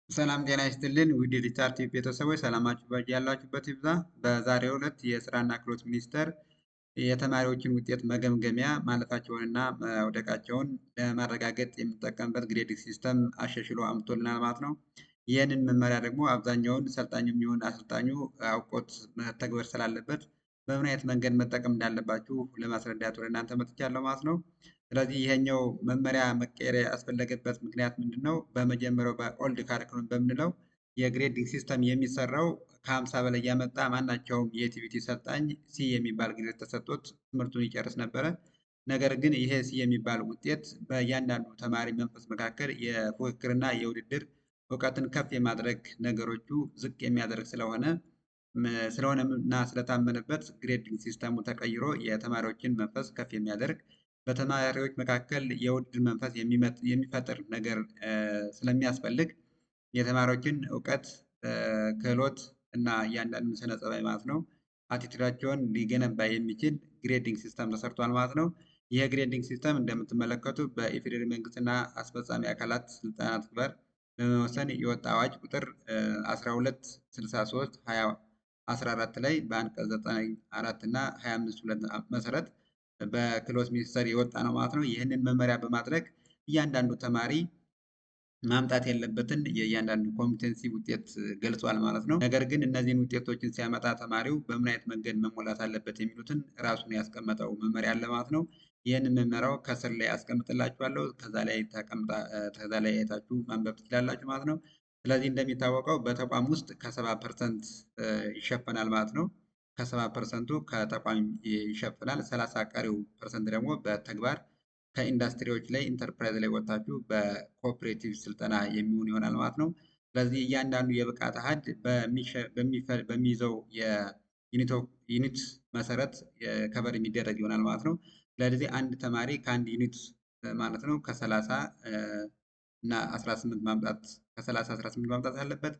ሰላም ጤና ይስጥልን ውድ የዲጂታል ቲቪ ቤተሰቦች ሰላማችሁ ያላችሁበት ይብዛ። በዛሬው ዕለት የስራና ክህሎት ሚኒስቴር የተማሪዎችን ውጤት መገምገሚያ ማለፋቸውንና መውደቃቸውን ለማረጋገጥ የምንጠቀምበት ግሬዲንግ ሲስተም አሻሽሎ አምጥቶልናል ማለት ነው። ይህንን መመሪያ ደግሞ አብዛኛውን ሰልጣኙ የሚሆን አሰልጣኙ አውቆት መተግበር ስላለበት በምን አይነት መንገድ መጠቀም እንዳለባችሁ ለማስረዳት ወደ እናንተ መጥቻለሁ ማለት ነው። ስለዚህ ይሄኛው መመሪያ መቀየር ያስፈለገበት ምክንያት ምንድን ነው? በመጀመሪያው በኦልድ ካሪኩለም በምንለው የግሬዲንግ ሲስተም የሚሰራው ከ50 በላይ ያመጣ ማናቸውም የቲቪቲ ሰልጣኝ ሲ የሚባል ግሬድ ተሰጥቶት ትምህርቱን ይጨርስ ነበረ። ነገር ግን ይሄ ሲ የሚባል ውጤት በእያንዳንዱ ተማሪ መንፈስ መካከል የፉክክርና የውድድር እውቀትን ከፍ የማድረግ ነገሮቹ ዝቅ የሚያደርግ ስለሆነና ስለታመነበት ግሬዲንግ ሲስተሙ ተቀይሮ የተማሪዎችን መንፈስ ከፍ የሚያደርግ በተማሪዎች መካከል የውድድር መንፈስ የሚፈጥር ነገር ስለሚያስፈልግ የተማሪዎችን እውቀት፣ ክህሎት እና እያንዳንዱን ስነ ጸባይ ማለት ነው አቲቲዩዳቸውን ሊገነባ የሚችል ግሬዲንግ ሲስተም ተሰርቷል ማለት ነው። ይህ ግሬዲንግ ሲስተም እንደምትመለከቱ በኢፌዴሪ መንግስትና አስፈጻሚ አካላት ስልጠና ተግባር በመወሰን የወጣ አዋጅ ቁጥር 1263 2014 ላይ በአንቀጽ 94 እና 25 መሰረት በክህሎት ሚኒስቴር የወጣ ነው ማለት ነው። ይህንን መመሪያ በማድረግ እያንዳንዱ ተማሪ ማምጣት ያለበትን የእያንዳንዱ ኮምፒተንሲ ውጤት ገልጿል ማለት ነው። ነገር ግን እነዚህን ውጤቶችን ሲያመጣ ተማሪው በምን አይነት መንገድ መሞላት አለበት የሚሉትን ራሱን ያስቀመጠው መመሪያ አለ ማለት ነው። ይህንን መመሪያው ከስር ላይ አስቀምጥላችኋለሁ። ከዛ ላይ አይታችሁ ማንበብ ትችላላችሁ ማለት ነው። ስለዚህ እንደሚታወቀው በተቋም ውስጥ ከ70% ይሸፈናል ማለት ነው። ከ70%ቱ ከተቋም ይሸፍናል። 30 ቀሪው ፐርሰንት ደግሞ በተግባር ከኢንዱስትሪዎች ላይ ኢንተርፕራይዝ ላይ ወጥታችሁ በኮኦፕሬቲቭ ስልጠና የሚሆን ይሆናል ማለት ነው። ስለዚህ እያንዳንዱ የብቃት አሃድ በሚይዘው የዩኒት መሰረት ከቨር የሚደረግ ይሆናል ማለት ነው። ስለዚህ አንድ ተማሪ ከአንድ ዩኒት ማለት ነው ከ30 እና 18 ማምጣት ከ30 18 ማምጣት አለበት።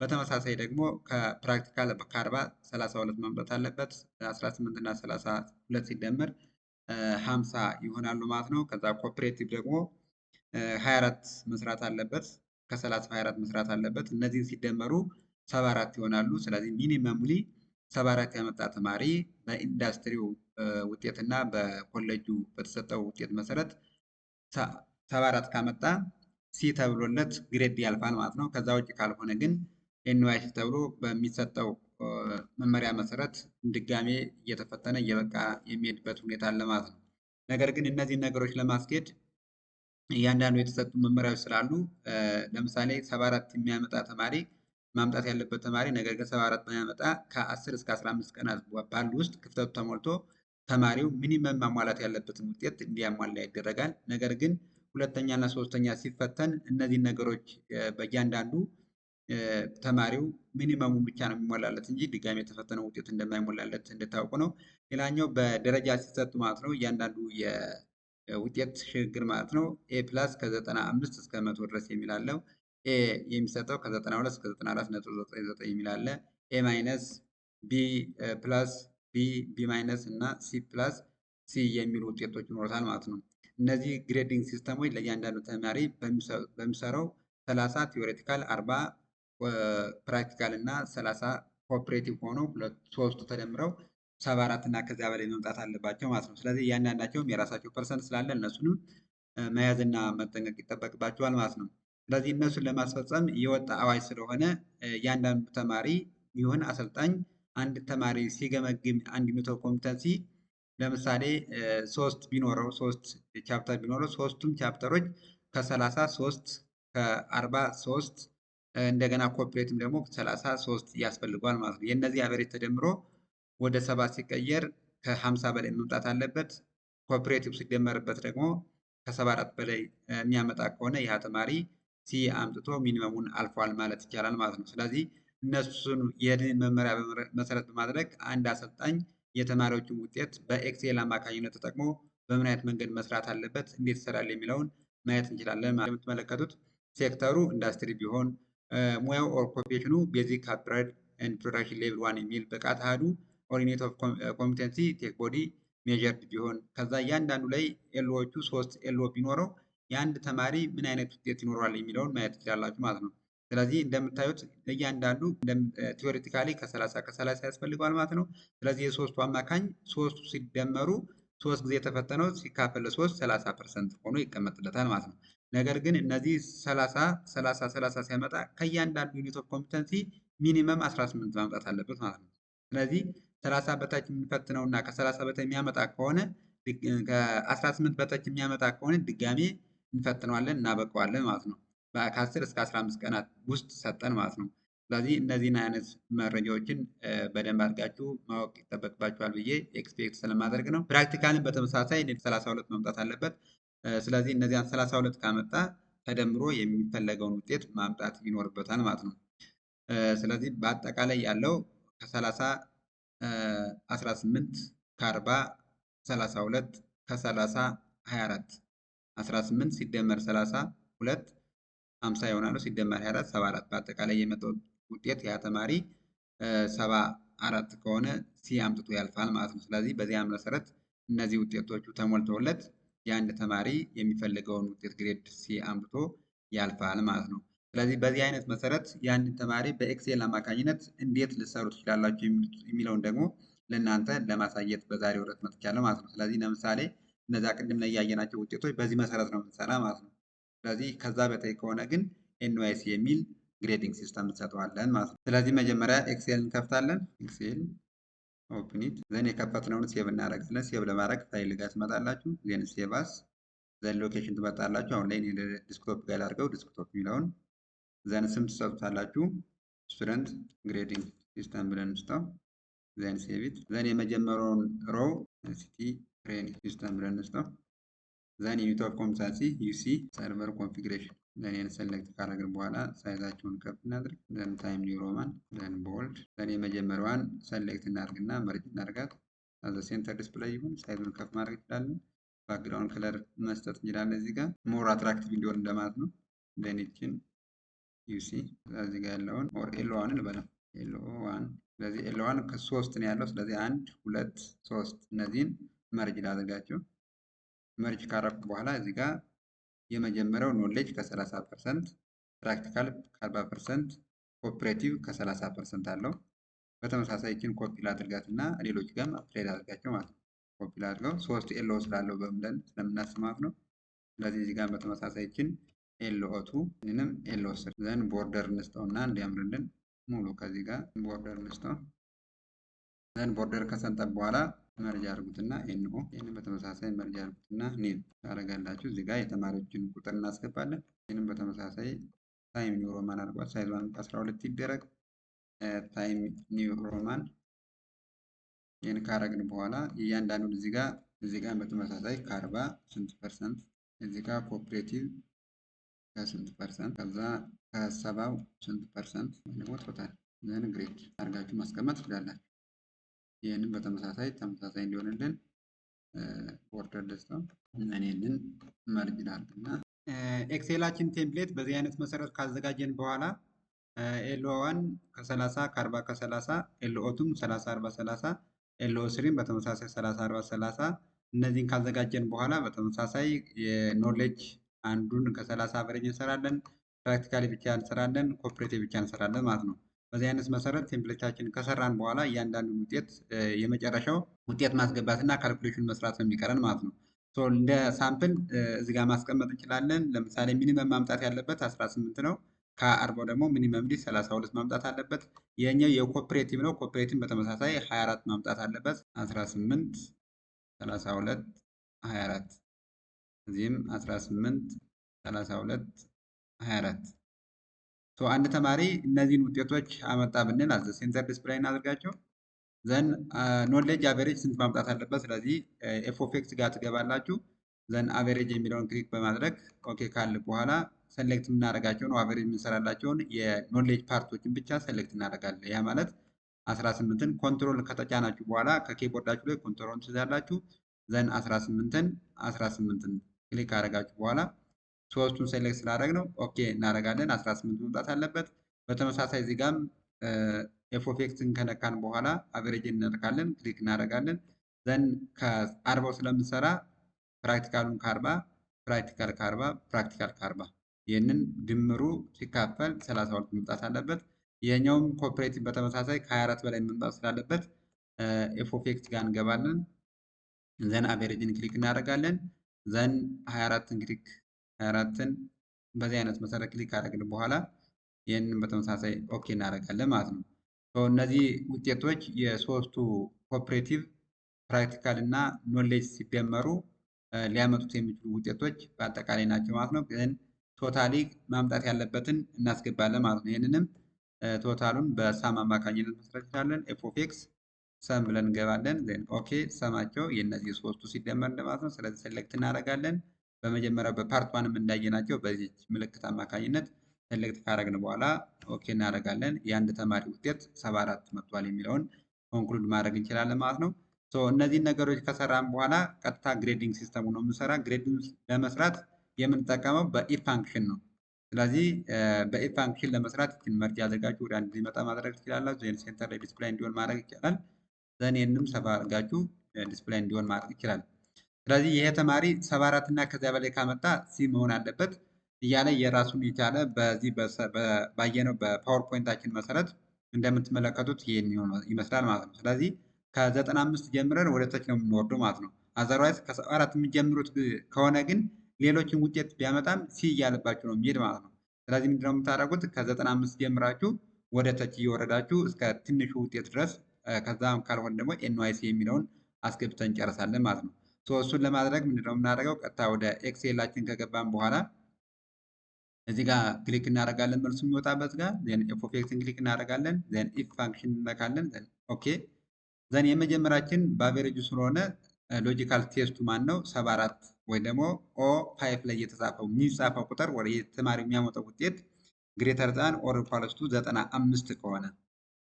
በተመሳሳይ ደግሞ ከፕራክቲካል ከ40 32 ማምጣት አለበት። 18 እና 32 ሲደመር 50 ይሆናሉ ማለት ነው። ከዛ ኮኦፕሬቲቭ ደግሞ 24 መስራት አለበት። ከ30 24 መስራት አለበት። እነዚህን ሲደመሩ 74 ይሆናሉ። ስለዚህ ሚኒመምሊ 74 ያመጣ ተማሪ በኢንዱስትሪው ውጤትና በኮሌጁ በተሰጠው ውጤት መሰረት 74 ካመጣ ሲ ተብሎለት ግሬድ ያልፋል ማለት ነው። ከዛ ውጭ ካልሆነ ግን ኤንዋይሲ ተብሎ በሚሰጠው መመሪያ መሰረት ድጋሜ እየተፈተነ እየበቃ የሚሄድበት ሁኔታ አለ ማለት ነው። ነገር ግን እነዚህን ነገሮች ለማስኬድ እያንዳንዱ የተሰጡ መመሪያዎች ስላሉ ለምሳሌ 74 የሚያመጣ ተማሪ ማምጣት ያለበት ተማሪ ነገር ግን 74 ባያመጣ ከ10 እስከ 15 ቀናት ባሉ ውስጥ ክፍተቱ ተሞልቶ ተማሪው ሚኒመም ማሟላት ያለበትን ውጤት እንዲያሟላ ይደረጋል። ነገር ግን ሁለተኛ እና ሶስተኛ ሲፈተን እነዚህን ነገሮች በእያንዳንዱ ተማሪው ሚኒመሙን ብቻ ነው የሚሞላለት እንጂ ድጋሜ የተፈተነው ውጤት እንደማይሞላለት እንድታውቁ ነው። ሌላኛው በደረጃ ሲሰጡ ማለት ነው እያንዳንዱ የውጤት ሽግግር ማለት ነው ኤ ፕላስ ከ95 እስከ 100 ድረስ የሚል አለው። ኤ የሚሰጠው ከ92 እስከ 94.99 የሚል አለ። ኤ ማይነስ፣ ቢ ፕላስ፣ ቢ ማይነስ እና ሲ ፕላስ ሲ የሚሉ ውጤቶች ይኖሩታል ማለት ነው። እነዚህ ግሬዲንግ ሲስተሞች ለእያንዳንዱ ተማሪ በሚሰራው 30 ቲዎሬቲካል 40 ፕራክቲካል እና 30 ኮኦፕሬቲቭ ሆነው ሶስቱ ተደምረው 74 እና ከዚያ በላይ መምጣት አለባቸው ማለት ነው። ስለዚህ እያንዳንዳቸውም የራሳቸው ፐርሰንት ስላለ እነሱንም መያዝና መጠንቀቅ ይጠበቅባቸዋል ማለት ነው። ስለዚህ እነሱን ለማስፈጸም የወጣ አዋጅ ስለሆነ እያንዳንዱ ተማሪ ይሁን አሰልጣኝ አንድ ተማሪ ሲገመግም አንድ ዩኒት ኦፍ ኮምፒተንሲ ለምሳሌ 3 ቢኖረው 3 ቻፕተር ቢኖረው ሶስቱም ቻፕተሮች ከ33 ከ43 እንደገና ኮኦፕሬቲቭ ደግሞ 33 ያስፈልገዋል ማለት ነው። የእነዚህ አቨሬጅ ተደምሮ ወደ 7 ሲቀየር ከ50 በላይ መምጣት አለበት። ኮኦፕሬቲቭ ሲደመርበት ደግሞ ከ74 በላይ የሚያመጣ ከሆነ ያ ተማሪ ሲ አምጥቶ ሚኒመሙን አልፏል ማለት ይቻላል ማለት ነው። ስለዚህ እነሱን ይህንን መመሪያ መሰረት በማድረግ አንድ አሰልጣኝ የተማሪዎችን ውጤት በኤክሴል አማካኝነት ተጠቅሞ በምን አይነት መንገድ መስራት አለበት፣ እንዴት ይሰራል የሚለውን ማየት እንችላለን። የምትመለከቱት ሴክተሩ ኢንዱስትሪ ቢሆን ሙያው ኦኩፔሽኑ ቤዚክ አፕራይድ ኤንድ ፕሮዳክሽን ሌቭል 1 የሚል ብቃት አሃዱ ኦር ዩኒት ኦፍ ኮምፒተንሲ ቴክ ቦዲ ሜዠርድ ቢሆን ከዛ እያንዳንዱ ላይ ኤልኦዎቹ 3 ኤልኦ ቢኖረው የአንድ ተማሪ ምን አይነት ውጤት ይኖረዋል የሚለውን ማየት ትችላላችሁ ማለት ነው። ስለዚህ እንደምታዩት እያንዳንዱ ቲዎሬቲካሊ ከ30 ያስፈልገዋል ማለት ነው። ስለዚህ የሶስቱ አማካኝ ሶስቱ ሲደመሩ 3 ጊዜ የተፈተነው ሲካፈል ለ3 30% ሆኖ ይቀመጥለታል ማለት ነው። ነገር ግን እነዚህ 30 ሲያመጣ ከእያንዳንዱ ዩኒት ኦፍ ኮምፒተንሲ ሚኒመም 18 ማምጣት አለበት ማለት ነው። ስለዚህ 30 በታች የሚፈትነው እና ከ30 በታች የሚያመጣ ከሆነ ከ18 በታች የሚያመጣ ከሆነ ድጋሜ እንፈትነዋለን እናበቀዋለን ማለት ነው። ከ10 እስከ 15 ቀናት ውስጥ ሰጠን ማለት ነው። ስለዚህ እነዚህን አይነት መረጃዎችን በደንብ አድርጋችሁ ማወቅ ይጠበቅባችኋል ብዬ ኤክስፔክት ስለማደርግ ነው። ፕራክቲካልን በተመሳሳይ 32 መምጣት አለበት። ስለዚህ እነዚያን 32 ካመጣ ተደምሮ የሚፈለገውን ውጤት ማምጣት ይኖርበታል ማለት ነው። ስለዚህ በአጠቃላይ ያለው ከ30 18 ከ40 32 ከ30 24 18 ሲደመር 32 50 ይሆናሉ። ሲደመር 24 74 በአጠቃላይ የመጣው ውጤት ያ ተማሪ 74 ከሆነ ሲ አምጥቶ ያልፋል ማለት ነው። ስለዚህ በዚያ መሰረት እነዚህ ውጤቶቹ ተሞልተውለት የአንድ ተማሪ የሚፈልገውን ውጤት ግሬድ ሲ አምጥቶ ያልፋል ማለት ነው። ስለዚህ በዚህ አይነት መሰረት የአንድ ተማሪ በኤክሴል አማካኝነት እንዴት ልትሰሩ ትችላላችሁ የሚለውን ደግሞ ለእናንተ ለማሳየት በዛሬው ዕለት መጥቻለሁ ማለት ነው። ስለዚህ ለምሳሌ እነዛ ቅድም ላይ ያየናቸው ውጤቶች በዚህ መሰረት ነው የምንሰራ ማለት ነው። ስለዚህ ከዛ በታይ ከሆነ ግን ኤንዋይሲ የሚል ግሬዲንግ ሲስተም እንሰጠዋለን ማለት ነው። ስለዚህ መጀመሪያ ኤክሴል እንከፍታለን። ኤክሴል ኦፕኒት ዘን የከፈትነውን ሴቭ እናደርጋለን። ሴቭ ለማድረግ ፋይል ጋር ትመጣላችሁ። ዜን ሴቭ አስ ዘን ሎኬሽን ትመጣላችሁ። አሁን ላይ ዲስክቶፕ ጋር አድርገው ዲስክቶፕ የሚለውን ዘን ስም ትሰጡታላችሁ። ስቱደንት ግሬዲንግ ሲስተም ብለን እንስጠው። ዘን ሴቭ ኢት ዘን የመጀመሪያውን ሮው ሲቲ ትሬኒንግ ሲስተም ብለን እንስጠው። ዘን ዩኒት ኦፍ ኮምፒተንሲ ዩሲ ሰርቨር ኮንፊግሬሽን ዘን ሰሌክት ካደረግን በኋላ ሳይዛቸውን ከፍ እናድርግ። ዘን ታይም ኒው ሮማን ዘን ቦልድ ዘን የመጀመሪያዋን ሰሌክት እናድርግና መርጅ እናድርጋት። አዘ ሴንተር ዲስፕሌይ ይሁን ሳይዙን ከፍ ማድረግ እንችላለን። ባክግራውንድ ከለር መስጠት እንችላለን። እዚህ ጋር ሞር አትራክቲቭ እንዲሆን እንደማለት ነው። ዘን ይችን ዩሲ እዚህ ጋር ያለውን ኦር ኤልዋን እንበለው ኤልዋን። ስለዚህ ኤልዋን ከሶስት ነው ያለው። ስለዚህ 1 2 3 እነዚህን መርጅ ላድርጋቸው። መርጅ ካረኩ በኋላ እዚህ ጋር የመጀመሪያው ኖሌጅ ከ30%፣ ፕራክቲካል ከ40%፣ ኮኦፕሬቲቭ ከ30% አለው። በተመሳሳይ ይችን ኮፒ ላድርጋት እና ሌሎች ጋርም አፕላይ ላድርጋቸው ማለት ነው። ኮፒ ላድርገው 3 ኤልኦ ስላለው በምለን ስለምናስብ ማለት ነው። ስለዚህ እዚህ ጋር በተመሳሳይ ይችን ኤልኦ2 ይህንም ኤልኦ3 ዘን ቦርደር እንስጠውና እንዲያምርልን ሙሉ ከዚህ ጋር ቦርደር እንስጠው። ዘን ቦርደር ከሰንጠቅ በኋላ መርጃ አድርጉትና ኤንኦ ይህንን በተመሳሳይ መርጃ አድርጉትና ኒው ታደርጋላችሁ። እዚህ ጋር የተማሪዎችን ቁጥር እናስገባለን። ይህንም በተመሳሳይ ታይም ኒው ሮማን አድርጓት። ሳይዟን 12 ይደረግ። ታይም ኒው ሮማን ይህን ካረግን በኋላ እያንዳንዱን እዚህ ጋር በተመሳሳይ ከ40 ስንት ፐርሰንት፣ እዚህ ጋር ኮኦፕሬቲቭ ከስንት ፐርሰንት፣ ከዛ ከ70 ስንት ፐርሰንት ደግሞ ቶታል ዘን ግሬድ አድርጋችሁ ማስቀመጥ ትችላላችሁ። ይህንን በተመሳሳይ እንዲሆንልን ቦርደር ደስታው እኔንን መርጅ ላድርግና ኤክሴላችን ቴምፕሌት በዚህ አይነት መሰረት ካዘጋጀን በኋላ ኤልኦ1 ከ30 ከ40 ከ30 ኤልኦ2ም 30 40 30 ኤልኦ3ም በተመሳሳይ 30 40 30 እነዚህን ካዘጋጀን በኋላ በተመሳሳይ የኖሌጅ አንዱን ከ30 አቨሬጅ እንሰራለን። ፕራክቲካሊ ብቻ እንሰራለን። ኮኦፕሬቲቭ ብቻ እንሰራለን ማለት ነው። በዚህ አይነት መሰረት ቴምፕሌታችንን ከሰራን በኋላ እያንዳንዱን ውጤት የመጨረሻው ውጤት ማስገባት እና ካልኩሌሽን መስራት ነው የሚቀረን ማለት ነው። እንደ ሳምፕል እዚህ ጋር ማስቀመጥ እንችላለን። ለምሳሌ ሚኒመም ማምጣት ያለበት 18 ነው። ከ40 ደግሞ ሚኒመም 32 ማምጣት አለበት። ይሄኛው የኮኦፕሬቲቭ ነው። ኮኦፕሬቲቭ በተመሳሳይ 24 ማምጣት አለበት። 18 32 24 እዚህም 18 32 24 አንድ ተማሪ እነዚህን ውጤቶች አመጣ ብንል አዘ ሴንተር ዲስፕሌይ እናድርጋቸው። ዘን ኖሌጅ አቨሬጅ ስንት ማምጣት አለበት? ስለዚህ ኤፍ ኦፍ ኤክስ ጋር ትገባላችሁ። ዘን አቨሬጅ የሚለውን ክሊክ በማድረግ ኦኬ ካል በኋላ ሰሌክት የምናደርጋቸውን አቨሬጅ የምንሰራላቸውን የኖሌጅ ፓርቶችን ብቻ ሰሌክት እናደርጋለን። ያ ማለት 18ን ኮንትሮል ከተጫናችሁ በኋላ ከኪቦርዳችሁ ላይ ኮንትሮል ትይዛላችሁ። ዘን 18ን ክሊክ አደረጋችሁ በኋላ ሶስቱን ሴሌክት ስላደረግ ነው ኦኬ እናደርጋለን። 18 መምጣት አለበት። በተመሳሳይ እዚህ ጋርም ኤፍ ኦፍ ኤክስን ከነካን በኋላ አቨሬጅ እንነካለን፣ ክሊክ እናደርጋለን። ዘን ከ40 ስለምንሰራ ፕራክቲካሉን ከ40 ፕራክቲካል ከ40 ፕራክቲካል ከ40 ይህንን ድምሩ ሲካፈል 32 መምጣት አለበት። ይሄኛውም ኮኦፕሬቲቭ በተመሳሳይ ከ24 በላይ መምጣት ስላለበት ኤፍ ኦፍ ኤክስ ጋር እንገባለን። ዘን አቬሬጅን ክሊክ እናደርጋለን። ዘን 24ን ክሊክ 24ን በዚህ አይነት መሰረት ክሊክ ካደረግን በኋላ ይህንን በተመሳሳይ ኦኬ እናደርጋለን ማለት ነው። እነዚህ ውጤቶች የሶስቱ ኮኦፕሬቲቭ ፕራክቲካል እና ኖሌጅ ሲደመሩ ሊያመጡት የሚችሉ ውጤቶች በአጠቃላይ ናቸው ማለት ነው። ግን ቶታሊ ማምጣት ያለበትን እናስገባለን ማለት ነው። ይህንንም ቶታሉን በሳም አማካኝነት መስራት እንችላለን። ኤፍ ኦፍ ኤክስ ሰም ብለን እንገባለን። ዜን ኦኬ ሰማቸው የእነዚህ ሶስቱ ሲደመር ማለት ነው። ስለዚህ ሴሌክት እናደርጋለን። በመጀመሪያው በፓርት ዋንም እንዳየናቸው በዚህ ምልክት አማካኝነት ሴሌክት ካደረግን በኋላ ኦኬ እናደርጋለን። የአንድ ተማሪ ውጤት 74 መጥቷል የሚለውን ኮንክሉድ ማድረግ እንችላለን ማለት ነው። እነዚህን ነገሮች ከሰራን በኋላ ቀጥታ ግሬዲንግ ሲስተሙ ነው የምንሰራ። ግሬዲንግ ለመስራት የምንጠቀመው በኢፍ ፋንክሽን ነው። ስለዚህ በኢፍ ፋንክሽን ለመስራት ይህን መርጅ ያዘጋጁ ወደ አንድ ሊመጣ ማድረግ ትችላላችሁ። ዜን ሴንተር ላይ ዲስፕላይ እንዲሆን ማድረግ ይቻላል። ዘን ይህንም ሰፋ አድርጋችሁ ዲስፕላይ እንዲሆን ማድረግ ይችላል። ስለዚህ ይሄ ተማሪ 74 እና ከዚያ በላይ ካመጣ ሲ መሆን አለበት እያለ የራሱን የቻለ በዚህ ባየነው በፓወርፖይንታችን መሰረት እንደምትመለከቱት ይህን ይመስላል ማለት ነው። ስለዚህ ከ95 ጀምረን ወደ ታች ነው የምንወርደው ማለት ነው። አዘርዋይዝ ከ74 የምትጀምሩት ከሆነ ግን ሌሎችን ውጤት ቢያመጣም ሲ እያለባችሁ ነው የሚሄድ ማለት ነው። ስለዚህ ምንድነው የምታደርጉት? ከ95 ጀምራችሁ ወደ ታች እየወረዳችሁ እስከ ትንሹ ውጤት ድረስ ከዛም ካልሆነ ደግሞ ኤንዋይሲ የሚለውን አስገብተን እንጨርሳለን ማለት ነው። እሱን ለማድረግ ምንድነው የምናደርገው? ቀጥታ ወደ ኤክሴላችን ከገባን በኋላ እዚህ ጋር ክሊክ እናደርጋለን። መልሱ የሚወጣበት ጋር ዜን ኤፍ ኦፍ ኤክስን ክሊክ እናደርጋለን። ዜን ኢፍ ፋንክሽን እንነካለን። ዜን ኦኬ ዘን የመጀመሪያችን በአቬሬጁ ስለሆነ ሎጂካል ቴስቱ ማን ነው? 74 ወይ ደግሞ ኦ 5 ላይ የሚጻፈው ቁጥር ወደ ተማሪ የሚያመጣው ውጤት ግሬተር ዛን ኦር ኢኳልስ ቱ 95 ከሆነ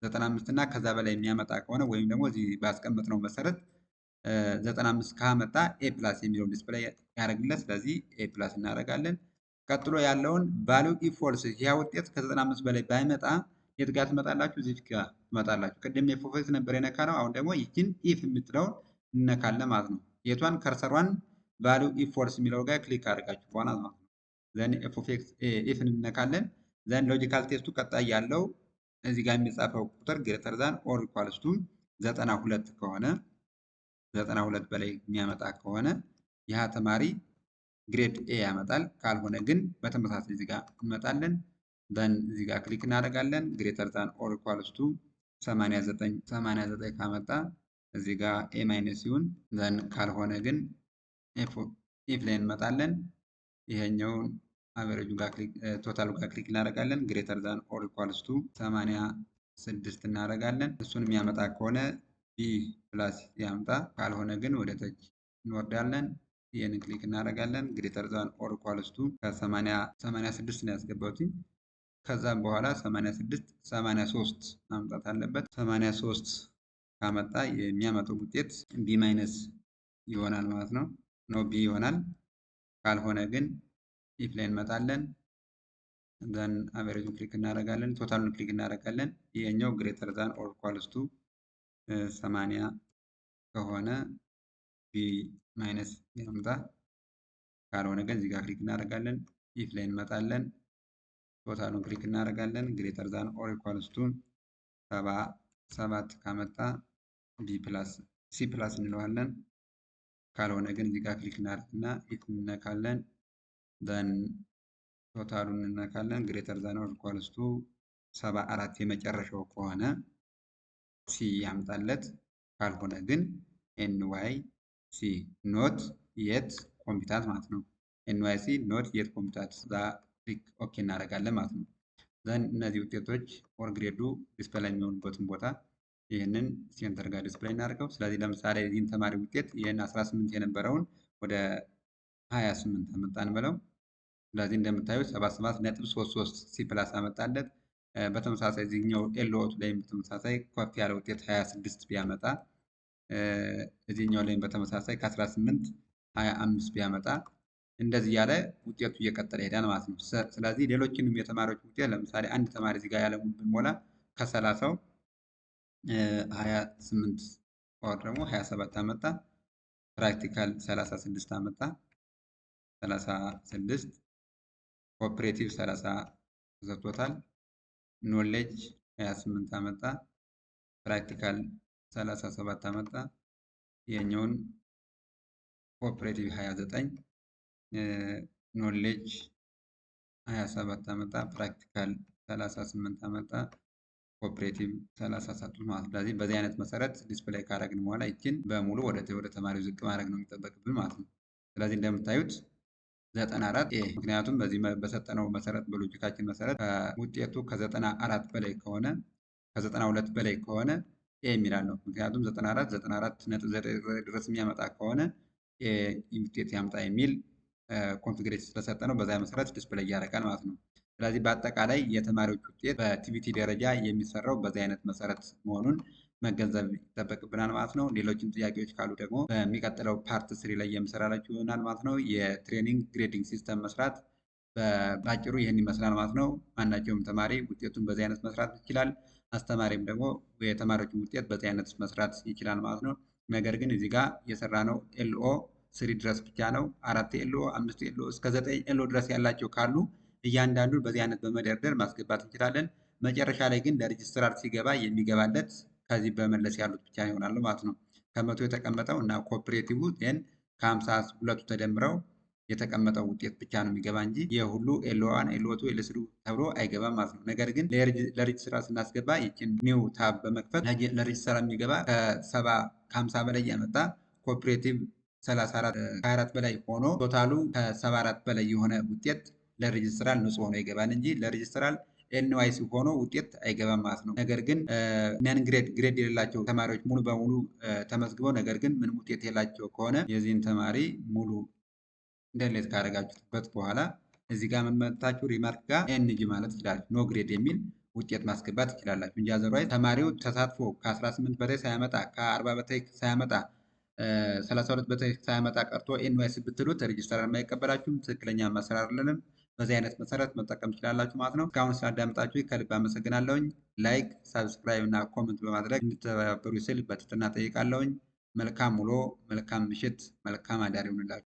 95 እና ከዛ በላይ የሚያመጣ ከሆነ ወይም ደግሞ እዚህ ባስቀመጥነው መሰረት 95 ካመጣ ኤ ፕላስ የሚለውን ዲስፕሌይ ያደርግለት። ስለዚህ ኤ ፕላስ እናደርጋለን። ቀጥሎ ያለውን ቫሊው ኢፍ ፎልስ ያ ውጤት ከ95 በላይ ባይመጣ የት ጋር ትመጣላችሁ? እዚህ ጋር ትመጣላችሁ። ቅድም ኤፍ ኦፍ ኤክስ ነበር የነካ ነው። አሁን ደግሞ ይችን ኢፍ የምትለውን እንነካለን ማለት ነው። የቷን ከርሰሯን ቫሊው ኢፍ ፎልስ የሚለው ጋር ክሊክ አድርጋችሁ በኋላ ማለት ነው። ዘን ኤፍ ኦፍ ኤክስ ኢፍ እንነካለን። ዘን ሎጂካል ቴስቱ ቀጣይ ያለው እዚህ ጋር የሚጻፈው ቁጥር ግሬተር ዛን ኦር ኢኳልስ ቱ 92 ከሆነ 92 በላይ የሚያመጣ ከሆነ ያ ተማሪ ግሬድ ኤ ያመጣል። ካልሆነ ግን በተመሳሳይ እዚህ ጋር እንመጣለን። ዘን እዚህ ጋር ክሊክ እናደርጋለን። ግሬተር ዛን ኦር ኢኳልስ ቱ 89 ካመጣ እዚህ ጋር ኤ ማይነስ ይሁን። ዘን ካልሆነ ግን ኢፍ ላይ እንመጣለን። ይሄኛውን አቨሬጁ ጋር ቶታሉ ጋር ክሊክ እናደርጋለን። ግሬተር ዛን ኦር ኢኳልስ ቱ 86 እናደርጋለን። እሱን የሚያመጣ ከሆነ ቢ ፕላስ ያምጣ። ካልሆነ ግን ወደ ታች እንወርዳለን። ይህንን ክሊክ እናደርጋለን። ግሬተር ዛን ኦር ኢኳልስ ቱ ከ86 ነው ያስገባሁት። ከዛም በኋላ 83 ማምጣት አለበት። 83 ካመጣ የሚያመጣው ውጤት ቢ ማይነስ ይሆናል ማለት ነው። ኖ ቢ ይሆናል። ካልሆነ ግን ኢፍ ላይ እንመጣለን። ዘን አቨሬጁን ክሊክ እናደርጋለን። ቶታሉን ክሊክ እናደርጋለን። ይሄኛው ግሬተር ዛን ኦር ኢኳልስ ቱ 80 ከሆነ ቢ ማይነስ ያምጣ። ካልሆነ ግን እዚህ ጋር ክሊክ እናደርጋለን። ኢፍ ላይ እንመጣለን። ቶታሉን ክሊክ እናደርጋለን። ግሬተር ዛን ኦር ኢኳልስ ቱ 77 ካመጣ ቢ ፕላስ ሲ ፕላስ እንለዋለን። ካልሆነ ግን እዚህ ጋር ክሊክ እናደርግና ኢፍ እንነካለን። ዘን ቶታሉን እንነካለን። ግሬተር ዛን ኦር ኢኳልስ ቱ 74 የመጨረሻው ከሆነ ሲ ያምጣለት። ካልሆነ ግን ኤንዋይ ሲ ኖት የት ኮምፒታንት ማለት ነው። ኤንዋይ ሲ ኖት የት ኮምፒታንት ክሊክ ኦኬ እናደርጋለን ማለት ነው። ዘን እነዚህ ውጤቶች ኦር ግሬዱ ዲስፕላይ የሚሆኑበትን ቦታ ይህንን ሴንተር ጋር ዲስፕላይ እናደርገው። ስለዚህ ለምሳሌ ይህን ተማሪ ውጤት ይህን 18 የነበረውን ወደ 28 አመጣን ብለው። ስለዚህ እንደምታዩት 77.33 ሲ ፕላስ አመጣለት። በተመሳሳይ እዚህኛው ኤልኦቱ ላይም በተመሳሳይ ከፍ ያለ ውጤት 26 ቢያመጣ እዚህኛው ላይም በተመሳሳይ ከ18 25 ቢያመጣ እንደዚህ ያለ ውጤቱ እየቀጠለ ይሄዳል ማለት ነው። ስለዚህ ሌሎችንም የተማሪዎች ውጤት ለምሳሌ አንድ ተማሪ እዚህ ጋር ያለውን ብንሞላ ከ30ው 28 ኦር ደግሞ 27 አመጣ። ፕራክቲካል 36 አመጣ። 36 ኮኦፕሬቲቭ 30 ተሰጥቶታል። ኖሌጅ 28 አመጣ። ፕራክቲካል 37 አመጣ። የኛውን ኮኦፕሬቲቭ 29 ኖሌጅ 27 አመጣ። ፕራክቲካል 38 አመጣ። ኮኦፕሬቲቭ 30 ሰጡት ማለት ነው። ስለዚህ በዚህ አይነት መሰረት ዲስፕሌይ ካደረግን በኋላ ይችን በሙሉ ወደ ተማሪው ዝቅ ማድረግ ነው የሚጠበቅብን ማለት ነው። ስለዚህ እንደምታዩት 94 ኤ ምክንያቱም በዚህ በሰጠነው መሰረት በሎጂካችን መሰረት ውጤቱ ከ94 በላይ ከሆነ ከ92 በላይ ከሆነ ኤ የሚላል ነው። ምክንያቱም 94 ድረስ የሚያመጣ ከሆነ ኤ ውጤት ያምጣ የሚል ኮንፊግሬሽን ስለሰጠ ነው። በዛ መሰረት ዲስፕሌይ ያደርጋል ማለት ነው። ስለዚህ በአጠቃላይ የተማሪዎች ውጤት በቲቪቲ ደረጃ የሚሰራው በዚህ አይነት መሰረት መሆኑን መገንዘብ ይጠበቅብናል ማለት ነው። ሌሎችም ጥያቄዎች ካሉ ደግሞ በሚቀጥለው ፓርት 3 ላይ የምሰራላችሁ ይሆናል ማለት ነው። የትሬኒንግ ግሬዲንግ ሲስተም መስራት በአጭሩ ይህን ይመስላል ማለት ነው። ማናቸውም ተማሪ ውጤቱን በዚህ አይነት መስራት ይችላል። አስተማሪም ደግሞ የተማሪዎችን ውጤት በዚህ አይነት መስራት ይችላል ማለት ነው። ነገር ግን እዚህ ጋር የሰራ ነው ኤልኦ 3 ድረስ ብቻ ነው። 4 ኤልኦ፣ 5 ኤልኦ እስከ 9 ኤልኦ ድረስ ያላቸው ካሉ እያንዳንዱን በዚህ አይነት በመደርደር ማስገባት እንችላለን። መጨረሻ ላይ ግን ለሬጅስትራር ሲገባ የሚገባለት ከዚህ በመለስ ያሉት ብቻ ይሆናሉ ማለት ነው። ከመቶ የተቀመጠው እና ኮኦፕሬቲቭ ን ከ52ቱ ተደምረው የተቀመጠው ውጤት ብቻ ነው የሚገባ እንጂ የሁሉ ኤልዋን ኤልወቱ ኤልስሩ ተብሎ አይገባም ማለት ነው። ነገር ግን ለሬጅስትራር ስናስገባ ይችን ኒው ታብ በመክፈት ለሬጅስትራር የሚገባ ከ50 በላይ ያመጣ ኮኦፕሬቲቭ 24 በላይ ሆኖ ቶታሉ ከ74 በላይ የሆነ ውጤት ለሬጅስትራል ንጹህ ሆኖ ይገባል እንጂ ለሬጅስትራል ኤንዋይሲ ሆኖ ውጤት አይገባም ማለት ነው። ነገር ግን ነን ግሬድ የሌላቸው ተማሪዎች ሙሉ በሙሉ ተመዝግበው ነገር ግን ምንም ውጤት የላቸው ከሆነ የዚህን ተማሪ ሙሉ እንደሌት ካደረጋችሁበት በኋላ እዚህ ጋር መመጣችሁ ሪማርክ ጋር ኤንጂ ማለት ይችላል ኖ ግሬድ የሚል ውጤት ማስገባት ትችላላችሁ እንጂ አዘርዋይዝ ተማሪው ተሳትፎ ከ18 በላይ ሳያመጣ ከ40 በላይ ሳያመጣ 32 በላይ ሳያመጣ ቀርቶ ኤንዋይሲ ብትሉት ሬጅስትራር የማይቀበላችሁም ትክክለኛ መሰራር አይደለም። በዚህ አይነት መሰረት መጠቀም ትችላላችሁ ማለት ነው። እስካሁን ስላዳመጣችሁ ከልብ አመሰግናለሁኝ። ላይክ፣ ሳብስክራይብ እና ኮመንት በማድረግ እንድትተባበሩ ስል በትህትና ጠይቃለሁኝ። መልካም ውሎ፣ መልካም ምሽት፣ መልካም አዳር ይሁንላችሁ።